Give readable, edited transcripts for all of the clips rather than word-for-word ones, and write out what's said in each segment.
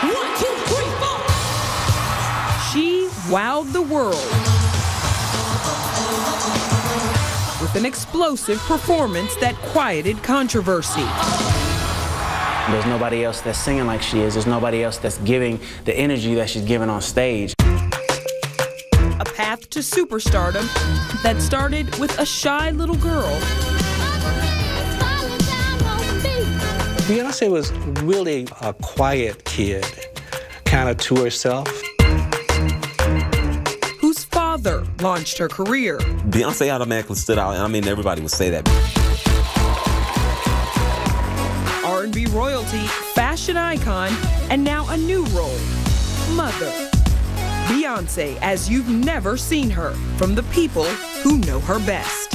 1, 2, 3, 4. She wowed the world with an explosive performance that quieted controversy. There's nobody else that's singing like she is. There's nobody else that's giving the energy that she's giving on stage. A path to superstardom that started with a shy little girl. Beyonce was really a quiet kid, kind of to herself. Whose father launched her career. Beyonce automatically stood out. I mean, everybody would say that. R&B royalty, fashion icon, and now a new role, mother. Beyonce as you've never seen her, from the people who know her best.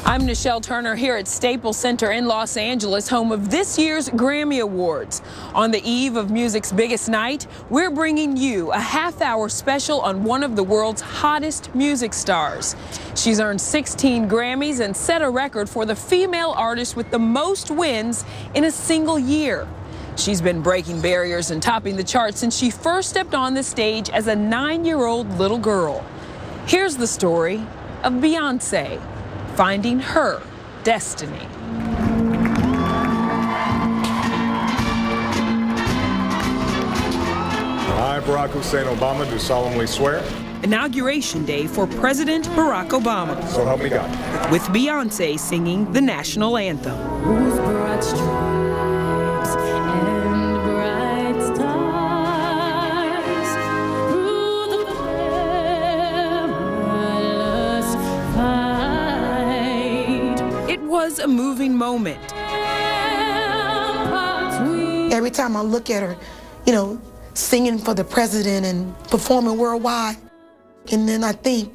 I'm Nichelle Turner here at Staples Center in Los Angeles, home of this year's Grammy Awards. On the eve of music's biggest night, we're bringing you a half-hour special on one of the world's hottest music stars. She's earned 16 Grammys and set a record for the female artist with the most wins in a single year. She's been breaking barriers and topping the charts since she first stepped on the stage as a 9-year-old little girl. Here's the story of Beyonce finding her destiny. I, Barack Hussein Obama, do solemnly swear. Inauguration day for President Barack Obama. So help me God. With Beyonce singing the national anthem. It was a moving moment. Every time I look at her, you know, singing for the president and performing worldwide, and then I think,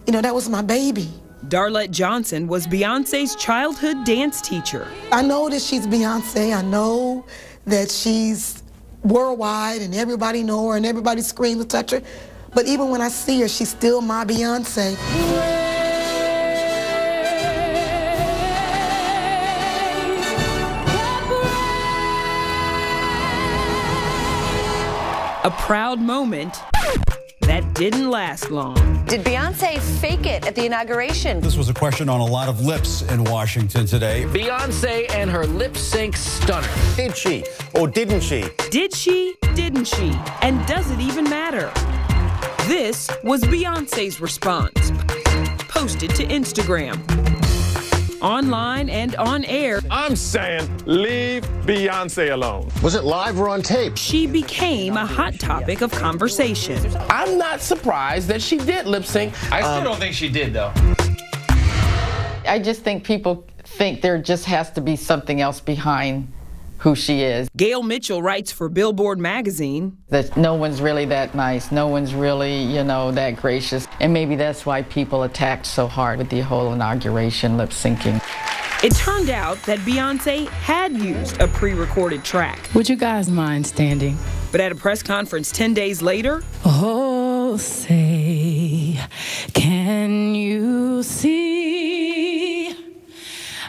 you know, that was my baby. Darlette Johnson was Beyonce's childhood dance teacher. I know that she's Beyonce. I know that she's worldwide and everybody know her and everybody screams and touch her. But even when I see her, she's still my Beyonce. A proud moment that didn't last long. Did Beyonce fake it at the inauguration? This was a question on a lot of lips in Washington today. Beyonce and her lip sync stunner. Did she or didn't she? Did she, didn't she? And does it even matter? This was Beyonce's response, posted to Instagram. Online and on air, I'm saying leave Beyonce alone. Was it live or on tape? She became a hot topic of conversation. I'm not surprised that she did lip sync. I still don't think she did, though. I just think people think there just has to be something else behind who she is. Gail Mitchell writes for Billboard magazine. That no one's really that nice, no one's really, you know, that gracious. And maybe that's why people attacked so hard with the whole inauguration lip syncing. It turned out that Beyonce had used a pre-recorded track. Would you guys mind standing? But at a press conference 10 days later, oh, say, can you see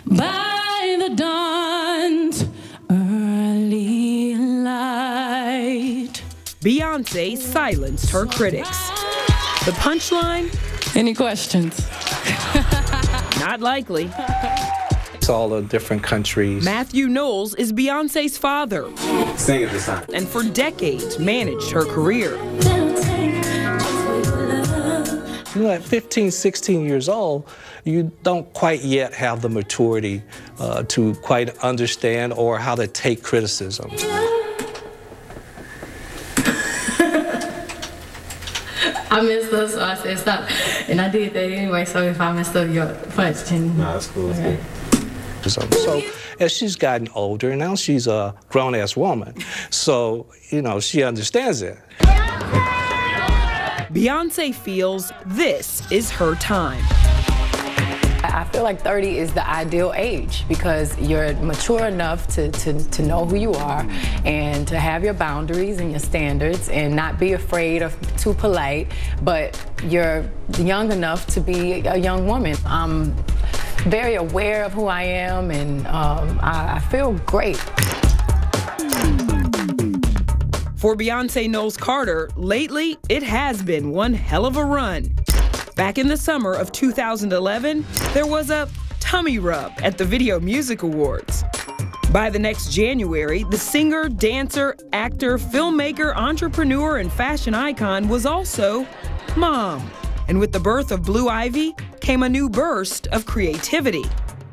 by the dawn's early light? Beyonce silenced her critics. The punchline? Any questions? Not likely. It's all the different countries. Matthew Knowles is Beyonce's father. Sing it this time. And for decades managed her career. You know, at 15, 16 years old, you don't quite yet have the maturity to quite understand or how to take criticism. I messed up, so I said stop. And I did that anyway, so if I messed up your question. No, that's cool. Okay. So as she's gotten older, now she's a grown-ass woman. So, you know, she understands it. Beyonce feels this is her time. I feel like 30 is the ideal age because you're mature enough to know who you are and to have your boundaries and your standards and not be afraid of too polite, but you're young enough to be a young woman. I'm very aware of who I am, and I feel great. For Beyonce Knowles Carter, lately it has been one hell of a run. Back in the summer of 2011, there was a tummy rub at the Video Music Awards. By the next January, the singer, dancer, actor, filmmaker, entrepreneur, and fashion icon was also mom. And with the birth of Blue Ivy came a new burst of creativity.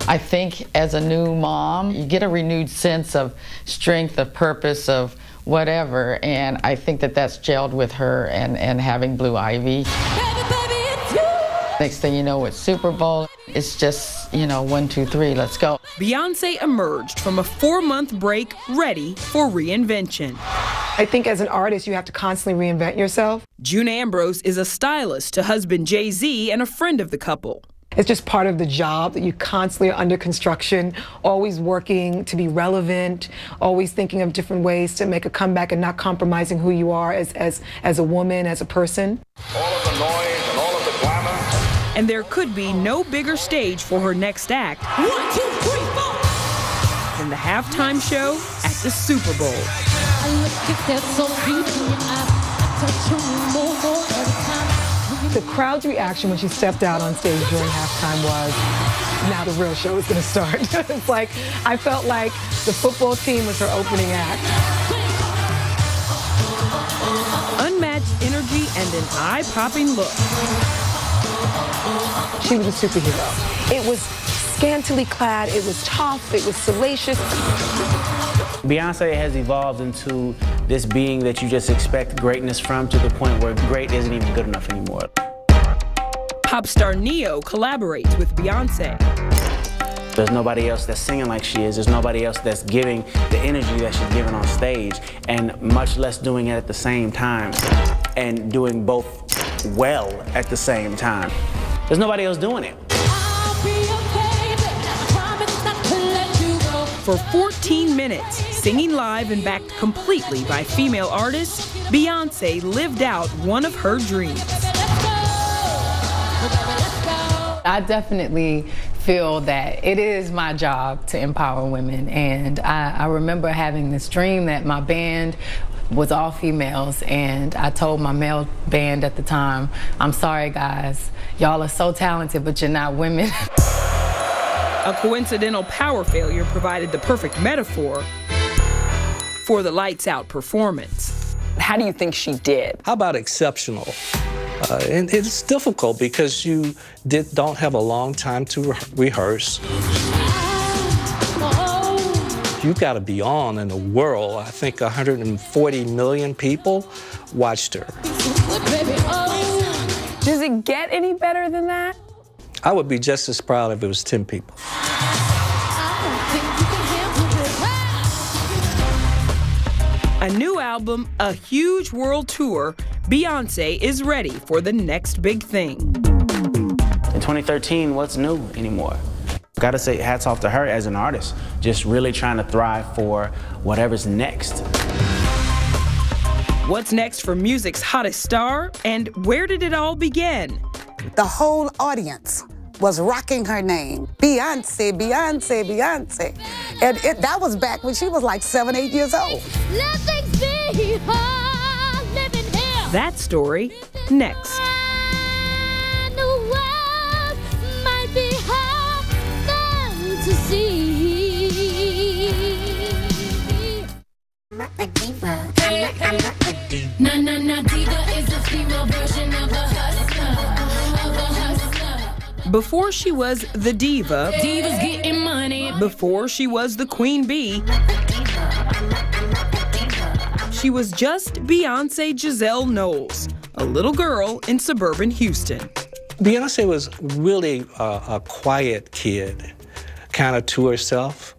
I think as a new mom, you get a renewed sense of strength, of purpose, of whatever, and I think that that's gelled with her and having Blue Ivy. Next thing you know, it's Super Bowl. It's just, 1, 2, 3, let's go. Beyonce emerged from a 4-month break ready for reinvention. I think as an artist, you have to constantly reinvent yourself. June Ambrose is a stylist to husband Jay-Z and a friend of the couple. It's just part of the job that you constantly are under construction, always working to be relevant, always thinking of different ways to make a comeback and not compromising who you are as a woman, as a person. All of the noise and all of the glamour. And there could be no bigger stage for her next act 1, 2, 3, 4 than the halftime show at the Super Bowl. The crowd's reaction when she stepped out on stage during halftime was, now the real show is going to start. It's like, I felt like the football team was her opening act. Unmatched energy and an eye-popping look. She was a superhero. It was scantily clad, it was tough, it was salacious. Beyonce has evolved into this being that you just expect greatness from, to the point where great isn't even good enough anymore. Pop star Neo collaborates with Beyonce. There's nobody else that's singing like she is. There's nobody else that's giving the energy that she's giving on stage, and much less doing it at the same time and doing both well at the same time. There's nobody else doing it. For 14 minutes, singing live and backed completely by female artists, Beyonce lived out one of her dreams. I definitely feel that it is my job to empower women, and I remember having this dream that my band was all females, and I told my male band at the time, I'm sorry guys, y'all are so talented, but you're not women. A coincidental power failure provided the perfect metaphor for the lights out performance. How do you think she did? How about exceptional? And it's difficult because you don't have a long time to rehearse. You got to be on in the world. I think 140 million people watched her. Does it get any better than that? I would be just as proud if it was 10 people. A new album, a huge world tour, Beyonce is ready for the next big thing. In 2013, what's new anymore? Gotta say hats off to her as an artist, just really trying to thrive for whatever's next. What's next for music's hottest star, and where did it all begin? The whole audience was rocking her name. Beyonce, Beyonce, Beyonce. And that was back when she was like 7, 8 years old. That story next. Before she was the diva, Divas getting money. Before she was the queen bee, she was just Beyonce Giselle Knowles, a little girl in suburban Houston. Beyonce was really a quiet kid, kind of to herself.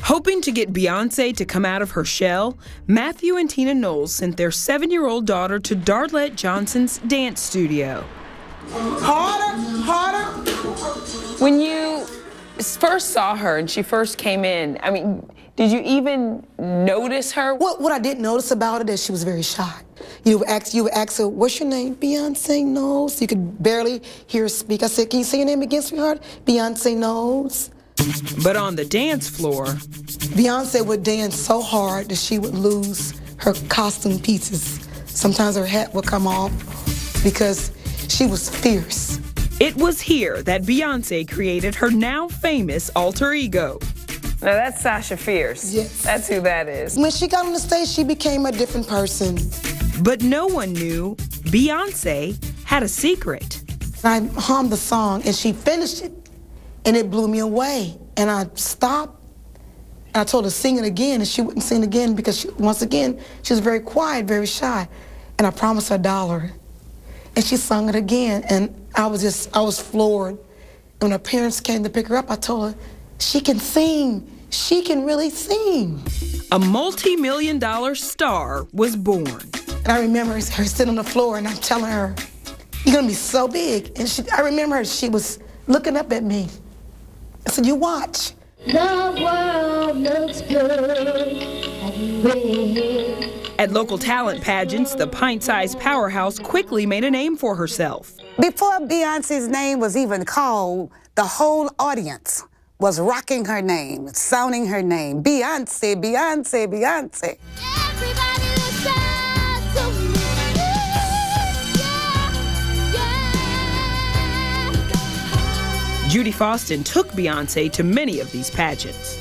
Hoping to get Beyonce to come out of her shell, Matthew and Tina Knowles sent their 7-year-old daughter to Darlette Johnson's dance studio. Harder, harder. When you first saw her and she first came in, I mean, did you even notice her? What I did notice about it is she was very shy. You would ask her, what's your name? Beyonce knows. You could barely hear her speak. I said, can you say your name again, sweetheart? Beyonce knows. But on the dance floor, Beyonce would dance so hard that she would lose her costume pieces. Sometimes her hat would come off because she was fierce. It was here that Beyonce created her now famous alter ego. Now that's Sasha Fierce. Yes. That's who that is. When she got on the stage, she became a different person. But no one knew Beyonce had a secret. I hummed the song and she finished it and it blew me away. And I stopped and I told her to sing it again and she wouldn't sing it again because once again, she was very quiet, very shy. And I promised her $1. And she sung it again and I was floored. And when her parents came to pick her up, I told her, she can sing. She can really sing. A multi-million-dollar star was born. And I remember her sitting on the floor and I'm telling her, you're gonna be so big. And I remember she was looking up at me. I said, you watch. The world looks good. At local talent pageants, the pint-sized powerhouse quickly made a name for herself. Before Beyonce's name was even called, the whole audience was rocking her name, sounding her name. Beyonce, Beyonce, Beyonce. Everybody listen to me. Yeah. Judy Faustin took Beyonce to many of these pageants.